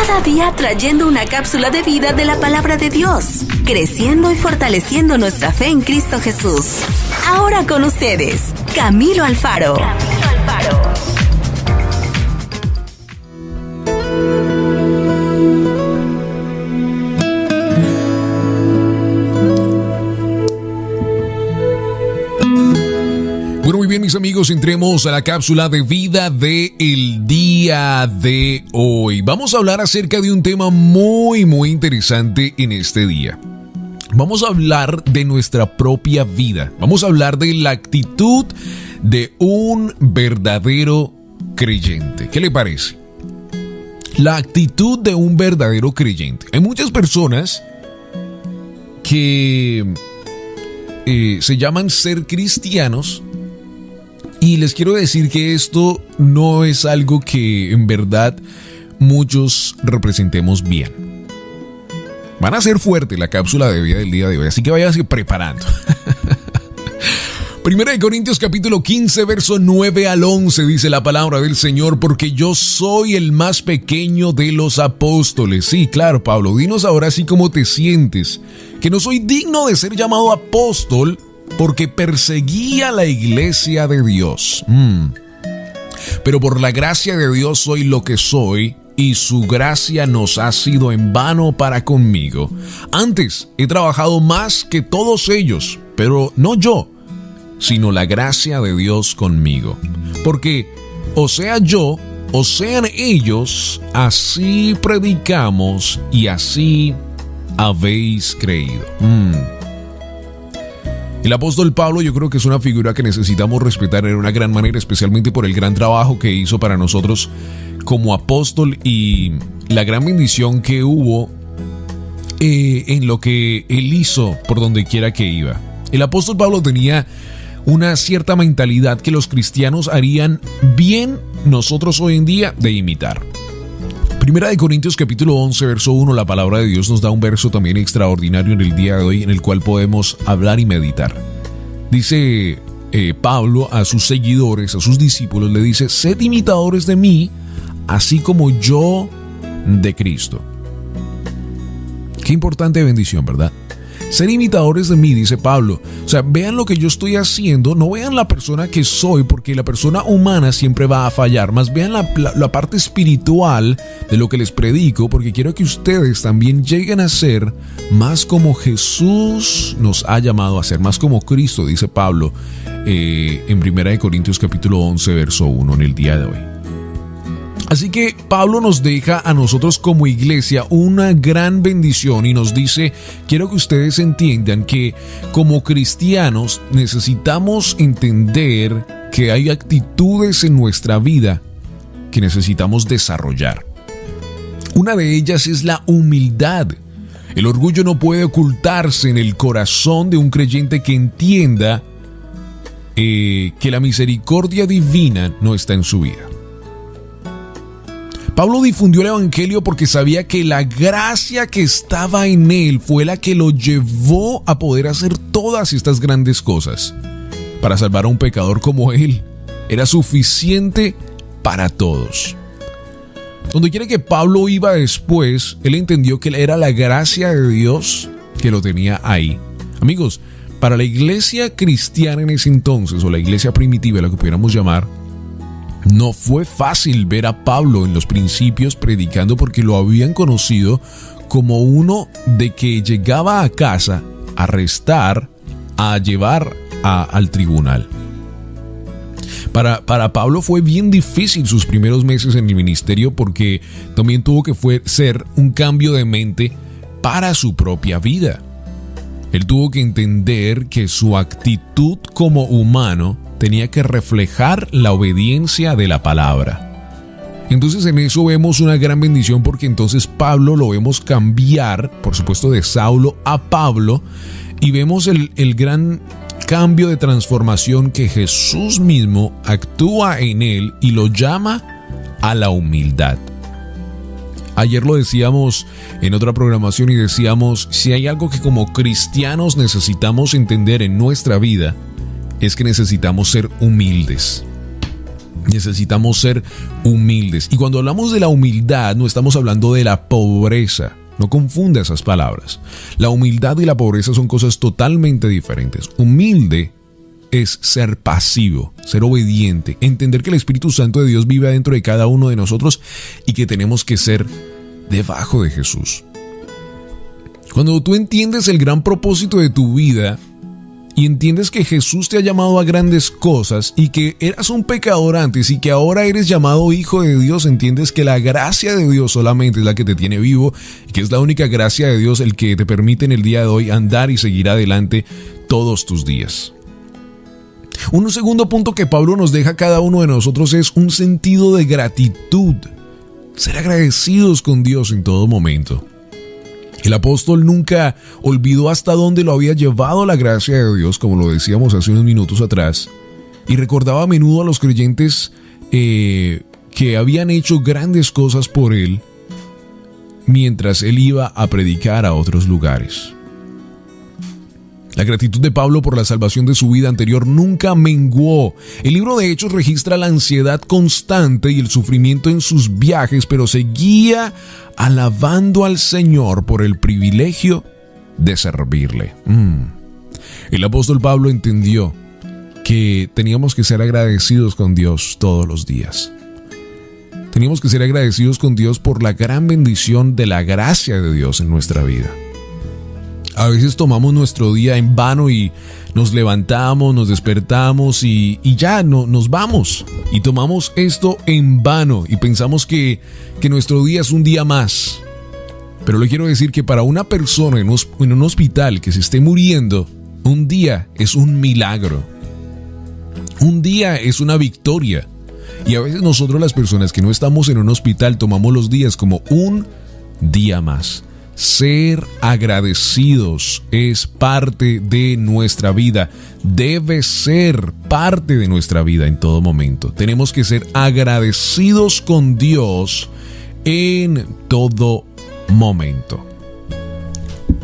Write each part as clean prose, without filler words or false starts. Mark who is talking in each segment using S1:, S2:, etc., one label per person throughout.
S1: Cada día trayendo una cápsula de vida de la palabra de Dios, creciendo y fortaleciendo nuestra fe en Cristo Jesús. Ahora con ustedes, Camilo Alfaro.
S2: Bueno, muy bien, mis amigos, entremos a la cápsula de vida del día de hoy. Vamos a hablar acerca de un tema muy interesante en este día. Vamos a hablar de nuestra propia vida. Vamos a hablar de la actitud de un verdadero creyente. ¿Qué le parece? La actitud de un verdadero creyente. Hay muchas personas que se llaman ser cristianos. Y les quiero decir que esto no es algo que en verdad muchos representemos bien. Van a ser fuerte la cápsula de vida del día de hoy, así que váyanse preparando. Primera de Corintios capítulo 15, verso 9 al 11 dice la palabra del Señor: porque yo soy el más pequeño de los apóstoles. Sí, claro, Pablo, dinos ahora así cómo te sientes. Que no soy digno de ser llamado apóstol, porque perseguía la iglesia de Dios. Pero por la gracia de Dios soy lo que soy, y su gracia nos ha sido en vano para conmigo. Antes he trabajado más que todos ellos, pero no yo, sino la gracia de Dios conmigo. Porque o sea yo, o sean ellos, así predicamos y así habéis creído. El apóstol Pablo, yo creo que es una figura que necesitamos respetar en una gran manera, especialmente por el gran trabajo que hizo para nosotros como apóstol y la gran bendición que hubo en lo que él hizo por donde quiera que iba. El apóstol Pablo tenía una cierta mentalidad que los cristianos harían bien nosotros hoy en día de imitar. Primera de Corintios capítulo 11, verso 1, la palabra de Dios nos da un verso también extraordinario en el día de hoy en el cual podemos hablar y meditar. Dice Pablo a sus seguidores, a sus discípulos, le dice: sed imitadores de mí, así como yo de Cristo. Qué importante bendición, ¿verdad? Ser imitadores de mí, dice Pablo. O sea, vean lo que yo estoy haciendo, no vean la persona que soy, porque la persona humana siempre va a fallar. Más vean la parte espiritual de lo que les predico, porque quiero que ustedes también lleguen a ser más como Jesús nos ha llamado a ser, más como Cristo, dice Pablo en Primera de Corintios capítulo 11, verso 1 en el día de hoy. Así que Pablo nos deja a nosotros como iglesia una gran bendición y nos dice: quiero que ustedes entiendan que como cristianos necesitamos entender que hay actitudes en nuestra vida que necesitamos desarrollar. Una de ellas es la humildad. El orgullo no puede ocultarse en el corazón de un creyente que entienda que la misericordia divina no está en su vida. Pablo difundió el evangelio porque sabía que la gracia que estaba en él fue la que lo llevó a poder hacer todas estas grandes cosas. Para salvar a un pecador como él, era suficiente para todos. Donde quiera que Pablo iba después, él entendió que era la gracia de Dios que lo tenía ahí. Amigos, para la iglesia cristiana en ese entonces, o la iglesia primitiva, lo que pudiéramos llamar, no fue fácil ver a Pablo en los principios predicando, porque lo habían conocido como uno de que llegaba a casa a arrestar, a llevar al tribunal. Para Pablo fue bien difícil sus primeros meses en el ministerio, porque también tuvo que ser un cambio de mente para su propia vida. Él tuvo que entender que su actitud como humano tenía que reflejar la obediencia de la palabra. Entonces en eso vemos una gran bendición, porque entonces Pablo lo vemos cambiar, por supuesto, de Saulo a Pablo, y vemos el gran cambio de transformación que Jesús mismo actúa en él y lo llama a la humildad. Ayer lo decíamos en otra programación y decíamos: si hay algo que como cristianos necesitamos entender en nuestra vida, es que necesitamos ser humildes. Necesitamos ser humildes. Y cuando hablamos de la humildad, no estamos hablando de la pobreza. No confunda esas palabras. La humildad y la pobreza son cosas totalmente diferentes. Humilde es ser pasivo, ser obediente, entender que el Espíritu Santo de Dios vive adentro de cada uno de nosotros y que tenemos que ser debajo de Jesús. Cuando tú entiendes el gran propósito de tu vida y entiendes que Jesús te ha llamado a grandes cosas y que eras un pecador antes y que ahora eres llamado hijo de Dios, entiendes que la gracia de Dios solamente es la que te tiene vivo y que es la única gracia de Dios el que te permite en el día de hoy andar y seguir adelante todos tus días. Un segundo punto que Pablo nos deja a cada uno de nosotros es un sentido de gratitud, ser agradecidos con Dios en todo momento. El apóstol nunca olvidó hasta dónde lo había llevado la gracia de Dios, como lo decíamos hace unos minutos atrás, y recordaba a menudo a los creyentes que habían hecho grandes cosas por él mientras él iba a predicar a otros lugares. La gratitud de Pablo por la salvación de su vida anterior nunca menguó. El libro de Hechos registra la ansiedad constante y el sufrimiento en sus viajes, pero seguía alabando al Señor por el privilegio de servirle. El apóstol Pablo entendió que teníamos que ser agradecidos con Dios todos los días. Teníamos que ser agradecidos con Dios por la gran bendición de la gracia de Dios en nuestra vida. A veces tomamos nuestro día en vano y nos levantamos, nos despertamos y ya nos vamos. Y tomamos esto en vano y pensamos que nuestro día es un día más. Pero le quiero decir que para una persona en un hospital que se esté muriendo, un día es un milagro. Un día es una victoria. Y a veces nosotros, las personas que no estamos en un hospital, tomamos los días como un día más. Ser agradecidos es parte de nuestra vida, debe ser parte de nuestra vida en todo momento. Tenemos que ser agradecidos con Dios en todo momento.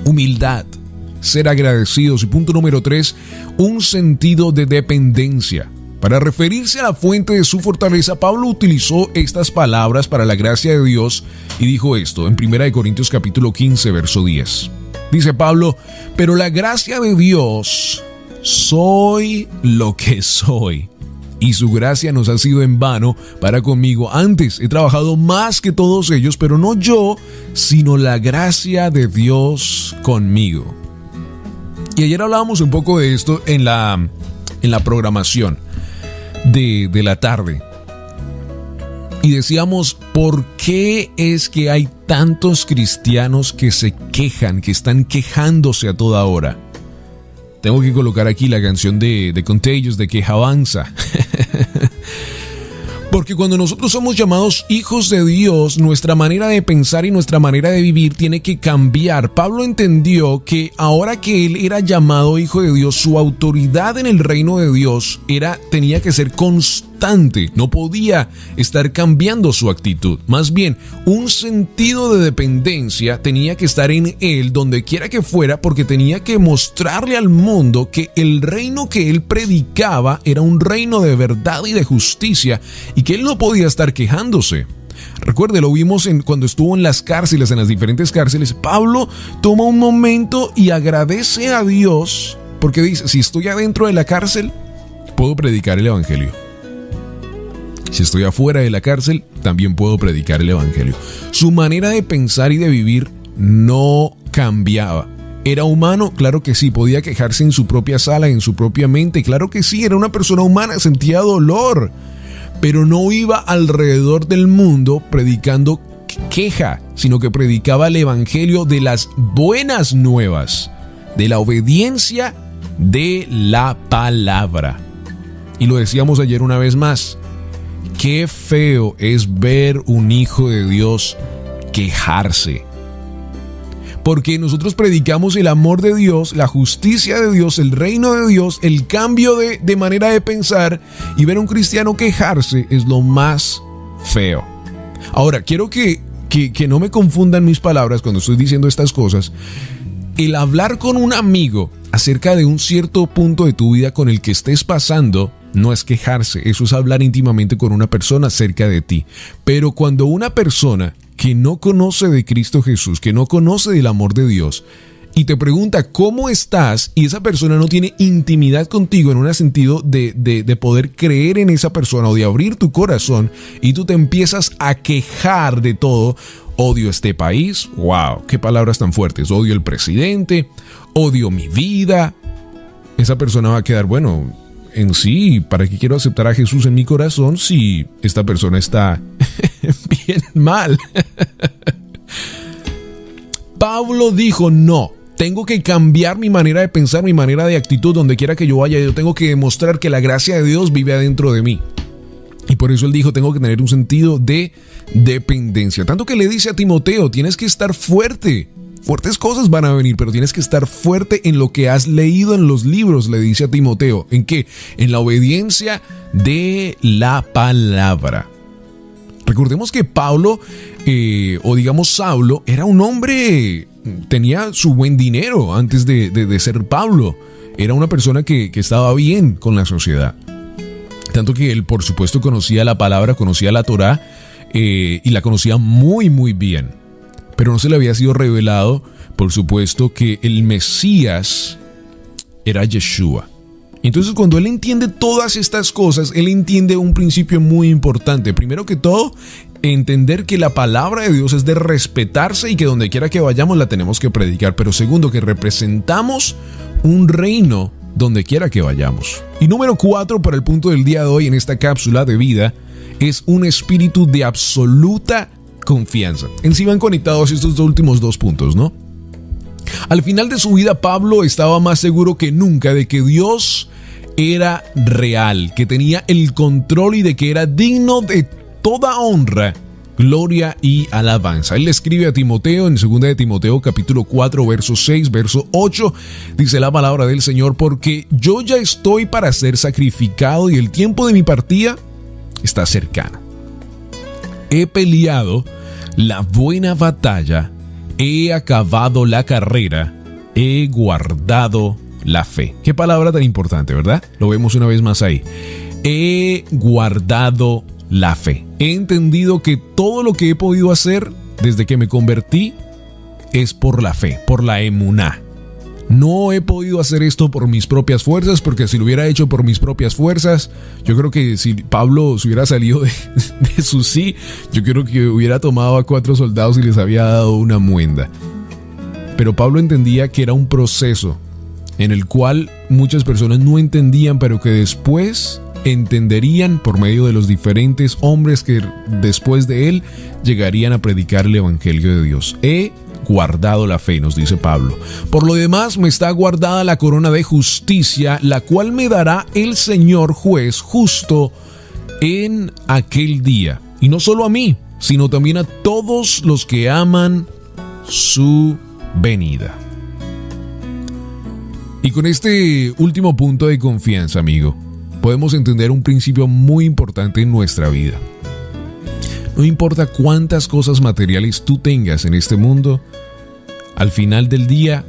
S2: Humildad, ser agradecidos. Y punto número 3, un sentido de dependencia. Para referirse a la fuente de su fortaleza, Pablo utilizó estas palabras para la gracia de Dios y dijo esto en 1 Corintios capítulo 15, verso 10. Dice Pablo: pero la gracia de Dios, soy lo que soy, y su gracia nos ha sido en vano para conmigo. Antes he trabajado más que todos ellos, pero no yo, sino la gracia de Dios conmigo. Y ayer hablábamos un poco de esto en la programación de la tarde. Y decíamos, ¿por qué es que hay tantos cristianos que se quejan, que están quejándose a toda hora? Tengo que colocar aquí la canción de Contagious, de Quejabanza. Porque cuando nosotros somos llamados hijos de Dios, nuestra manera de pensar y nuestra manera de vivir tiene que cambiar. Pablo entendió que ahora que él era llamado hijo de Dios, su autoridad en el reino de Dios tenía que ser constante. No podía estar cambiando su actitud. Más bien, un sentido de dependencia tenía que estar en él donde quiera que fuera, porque tenía que mostrarle al mundo que el reino que él predicaba era un reino de verdad y de justicia, y que él no podía estar quejándose. Recuerde, lo vimos cuando estuvo en las cárceles, en las diferentes cárceles. Pablo toma un momento y agradece a Dios porque dice: si estoy adentro de la cárcel, puedo predicar el evangelio. Si estoy afuera de la cárcel, también puedo predicar el evangelio. Su manera de pensar y de vivir no cambiaba. ¿Era humano? Claro que sí. ¿Podía quejarse en su propia sala, en su propia mente? Claro que sí. Era una persona humana, sentía dolor. Pero no iba alrededor del mundo predicando queja, sino que predicaba el evangelio de las buenas nuevas, de la obediencia de la palabra. Y lo decíamos ayer una vez más: qué feo es ver un hijo de Dios quejarse. Porque nosotros predicamos el amor de Dios, la justicia de Dios, el reino de Dios, el cambio de manera de pensar, y ver a un cristiano quejarse es lo más feo. Ahora, quiero que no me confundan mis palabras cuando estoy diciendo estas cosas. El hablar con un amigo acerca de un cierto punto de tu vida con el que estés pasando no es quejarse, eso es hablar íntimamente con una persona cerca de ti. Pero cuando una persona que no conoce de Cristo Jesús, que no conoce del amor de Dios, y te pregunta cómo estás, y esa persona no tiene intimidad contigo en un sentido de poder creer en esa persona o de abrir tu corazón, y tú te empiezas a quejar de todo, odio este país, wow, qué palabras tan fuertes, odio el presidente, odio mi vida, esa persona va a quedar, bueno, en sí, ¿para qué quiero aceptar a Jesús en mi corazón si esta persona está bien mal? Pablo dijo, no, tengo que cambiar mi manera de pensar, mi manera de actitud, donde quiera que yo vaya, yo tengo que demostrar que la gracia de Dios vive adentro de mí. Y por eso él dijo, tengo que tener un sentido de dependencia. Tanto que le dice a Timoteo, tienes que estar fuerte. Fuertes cosas van a venir, pero tienes que estar fuerte en lo que has leído en los libros, le dice a Timoteo. ¿En qué? En la obediencia de la palabra. Recordemos que Pablo, o digamos Saulo, era un hombre, tenía su buen dinero antes de ser Pablo. Era una persona que estaba bien con la sociedad. Tanto que él, por supuesto, conocía la palabra, conocía la Torá, y la conocía muy, muy bien. Pero no se le había sido revelado, por supuesto, que el Mesías era Yeshua. Entonces, cuando él entiende todas estas cosas, él entiende un principio muy importante. Primero que todo, entender que la palabra de Dios es de respetarse y que donde quiera que vayamos la tenemos que predicar. Pero segundo, que representamos un reino donde quiera que vayamos. Y número 4, para el punto del día de hoy en esta cápsula de vida, es un espíritu de absoluta confianza. En sí van conectados estos últimos 2 puntos, ¿no? Al final de su vida, Pablo estaba más seguro que nunca de que Dios era real, que tenía el control y de que era digno de toda honra, gloria y alabanza. Él le escribe a Timoteo en 2 de Timoteo capítulo 4, verso 6, verso 8, dice la palabra del Señor, porque yo ya estoy para ser sacrificado y el tiempo de mi partida está cercano. He peleado la buena batalla, he acabado la carrera, he guardado la fe. Qué palabra tan importante, ¿verdad? Lo vemos una vez más ahí. He guardado la fe. He entendido que todo lo que he podido hacer desde que me convertí es por la fe, por la emuná. No he podido hacer esto por mis propias fuerzas, porque si lo hubiera hecho por mis propias fuerzas, yo creo que si Pablo se hubiera salido de su sí, yo creo que hubiera tomado a 4 soldados y les había dado una muenda. Pero Pablo entendía que era un proceso en el cual muchas personas no entendían, pero que después entenderían por medio de los diferentes hombres que después de él llegarían a predicar el evangelio de Dios. He guardado la fe, nos dice Pablo. Por lo demás, me está guardada la corona de justicia, la cual me dará el Señor juez justo en aquel día. Y no solo a mí, sino también a todos los que aman su venida. Y con este último punto de confianza, amigo, podemos entender un principio muy importante en nuestra vida. No importa cuántas cosas materiales tú tengas en este mundo, al final del día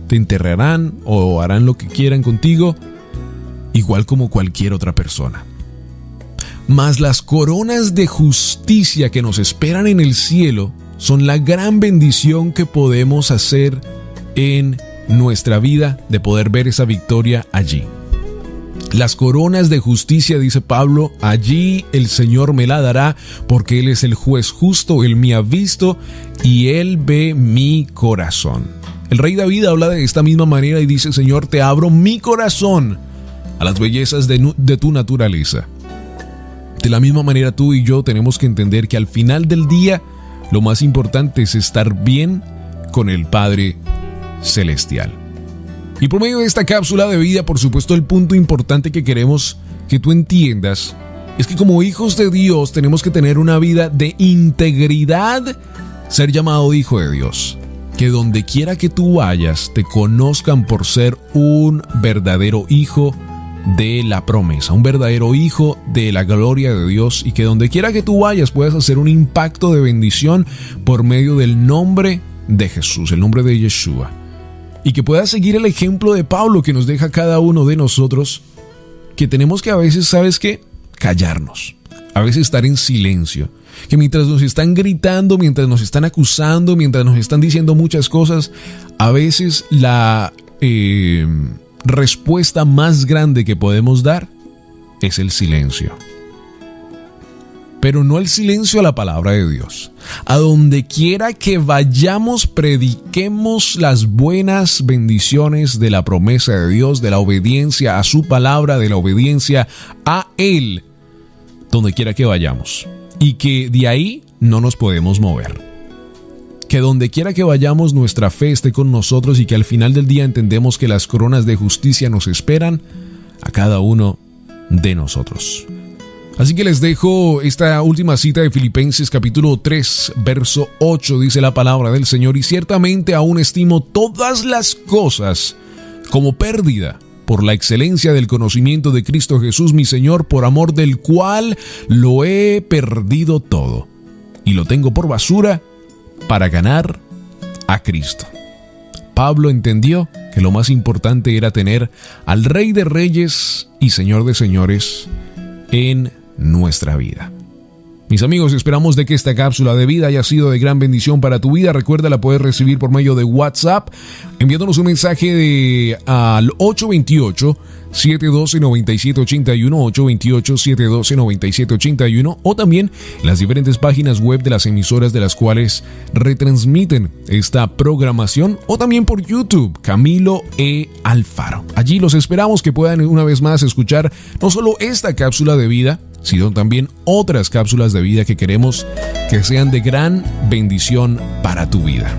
S2: te enterrarán o harán lo que quieran contigo, igual como cualquier otra persona. Mas las coronas de justicia que nos esperan en el cielo son la gran bendición que podemos hacer en nuestra vida, de poder ver esa victoria allí. Las coronas de justicia, dice Pablo, allí el Señor me la dará, porque Él es el juez justo, Él me ha visto y Él ve mi corazón. El rey David habla de esta misma manera y dice: Señor, te abro mi corazón a las bellezas de tu naturaleza. De la misma manera, tú y yo tenemos que entender que al final del día lo más importante es estar bien con el Padre Celestial. Y por medio de esta cápsula de vida, por supuesto, el punto importante que queremos que tú entiendas es que como hijos de Dios tenemos que tener una vida de integridad, ser llamado hijo de Dios. Que donde quiera que tú vayas te conozcan por ser un verdadero hijo de la promesa, un verdadero hijo de la gloria de Dios, y que donde quiera que tú vayas puedas hacer un impacto de bendición por medio del nombre de Jesús, el nombre de Yeshua. Y que puedas seguir el ejemplo de Pablo que nos deja cada uno de nosotros que tenemos que a veces, ¿sabes qué? Callarnos. A veces estar en silencio. Que mientras nos están gritando, mientras nos están acusando, mientras nos están diciendo muchas cosas, a veces la respuesta más grande que podemos dar es el silencio. Pero no el silencio a la palabra de Dios. A donde quiera que vayamos, prediquemos las buenas bendiciones de la promesa de Dios, de la obediencia a su palabra, de la obediencia a Él, donde quiera que vayamos. Y que de ahí no nos podemos mover. Que donde quiera que vayamos nuestra fe esté con nosotros y que al final del día entendemos que las coronas de justicia nos esperan a cada uno de nosotros. Así que les dejo esta última cita de Filipenses capítulo 3, verso 8, dice la palabra del Señor: y ciertamente aún estimo todas las cosas como pérdida por la excelencia del conocimiento de Cristo Jesús mi Señor, por amor del cual lo he perdido todo y lo tengo por basura para ganar a Cristo. Pablo entendió que lo más importante era tener al Rey de Reyes y Señor de Señores en nuestra vida. Mis amigos, esperamos de que esta cápsula de vida haya sido de gran bendición para tu vida. Recuerda, la puedes recibir por medio de WhatsApp, enviándonos un mensaje al 828-712-9781, 828-712-9781, o también en las diferentes páginas web de las emisoras de las cuales retransmiten esta programación, o también por YouTube, Camilo E. Alfaro. Allí los esperamos, que puedan una vez más escuchar no solo esta cápsula de vida, sino también otras cápsulas de vida que queremos que sean de gran bendición para tu vida.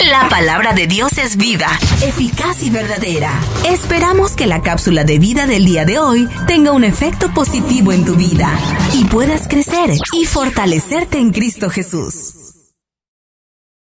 S1: La palabra de Dios es vida, eficaz y verdadera. Esperamos que la cápsula de vida del día de hoy tenga un efecto positivo en tu vida y puedas crecer y fortalecerte en Cristo Jesús.